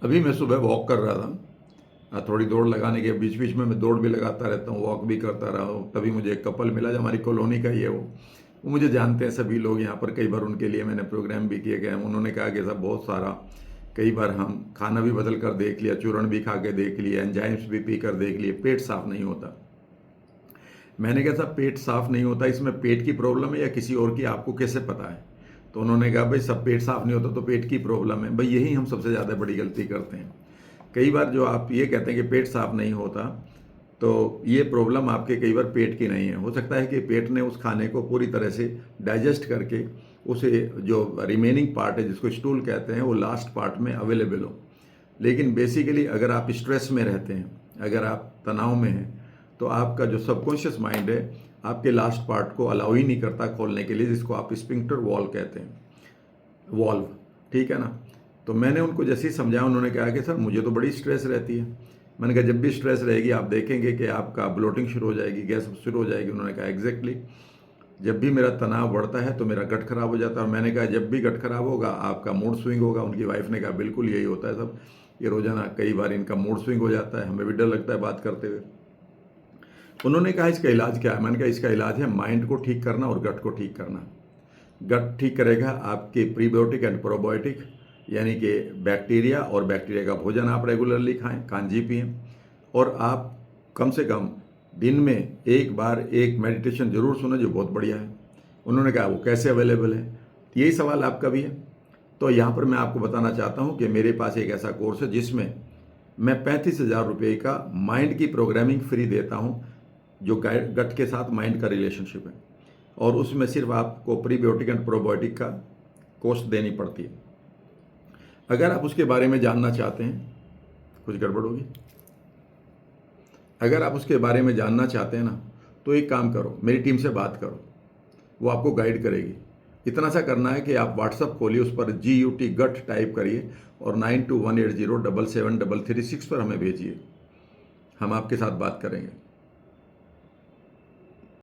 अभी मैं सुबह वॉक कर रहा था। थोड़ी दौड़ लगाने के बीच बीच में मैं दौड़ भी लगाता रहता हूँ, वॉक भी करता रहा हूँ। तभी मुझे एक कपल मिला जो हमारी कॉलोनी का ही है। वो मुझे जानते हैं सभी लोग यहाँ पर, कई बार उनके लिए मैंने प्रोग्राम भी किए गए। उन्होंने कहा कि सब बहुत सारा, कई बार हम खाना भी बदल कर देख लिया, चूर्ण भी खा के देख लिया, एंजाइम्स भी पी कर देख लिए, पेट साफ नहीं होता। मैंने कहा साहब पेट साफ नहीं होता, इसमें पेट की प्रॉब्लम है या किसी और की, आपको कैसे पता है? तो उन्होंने कहा भाई सब पेट साफ नहीं होता तो पेट की प्रॉब्लम है। भाई यही हम सबसे ज़्यादा बड़ी गलती करते हैं। कई बार जो आप ये कहते हैं कि पेट साफ नहीं होता, तो ये प्रॉब्लम आपके कई बार पेट की नहीं है। हो सकता है कि पेट ने उस खाने को पूरी तरह से डाइजेस्ट करके उसे जो रिमेनिंग पार्ट है जिसको स्टूल कहते हैं वो लास्ट पार्ट में अवेलेबल हो। लेकिन बेसिकली अगर आप स्ट्रेस में रहते हैं, अगर आप तनाव में हैं, तो आपका जो सबकॉन्शियस माइंड है आपके लास्ट पार्ट को अलाउ ही नहीं करता खोलने के लिए, जिसको आप स्फिंक्टर वॉल्व कहते हैं, वॉल्व। ठीक है ना? तो मैंने उनको जैसे ही समझाया, उन्होंने कहा कि सर मुझे तो बड़ी स्ट्रेस रहती है। मैंने कहा जब भी स्ट्रेस रहेगी आप देखेंगे कि आपका ब्लोटिंग शुरू हो जाएगी, गैस शुरू हो जाएगी। उन्होंने कहा एग्जैक्टली, जब भी मेरा तनाव बढ़ता है तो मेरा गट खराब हो जाता है। और मैंने कहा जब भी गट खराब होगा आपका मूड स्विंग होगा। उनकी वाइफ ने कहा बिल्कुल यही होता है सब, ये रोजाना कई बार इनका मूड स्विंग हो जाता है, हमें भी डर लगता है बात करते हुए। उन्होंने कहा इसका इलाज क्या है? मैंने कहा इसका इलाज है माइंड को ठीक करना और गट को ठीक करना। गट ठीक करेगा आपके प्रीबायोटिक एंड प्रोबायोटिक, यानी कि बैक्टीरिया, और बैक्टीरिया का भोजन आप रेगुलरली खाएं, कांजी पिएं, और आप कम से कम दिन में एक बार एक मेडिटेशन जरूर सुने जो बहुत बढ़िया है। उन्होंने कहा वो कैसे अवेलेबल है? यही सवाल आपका भी है। तो यहाँ पर मैं आपको बताना चाहता हूँ कि मेरे पास एक ऐसा कोर्स है जिसमें मैं 35,000 रुपये का माइंड की प्रोग्रामिंग फ्री देता हूँ, जो गट के साथ माइंड का रिलेशनशिप है। और उसमें सिर्फ आपको प्रीबायोटिक एंड प्रोबायोटिक का कॉस्ट देनी पड़ती है। अगर आप उसके बारे में जानना चाहते हैं, कुछ गड़बड़ होगी? अगर आप उसके बारे में जानना चाहते हैं ना, तो एक काम करो, मेरी टीम से बात करो, वो आपको गाइड करेगी। इतना सा करना है कि आप व्हाट्सअप खोलिए, उस पर GUT गट टाइप करिए और 9218077336 पर हमें भेजिए, हम आपके साथ बात करेंगे।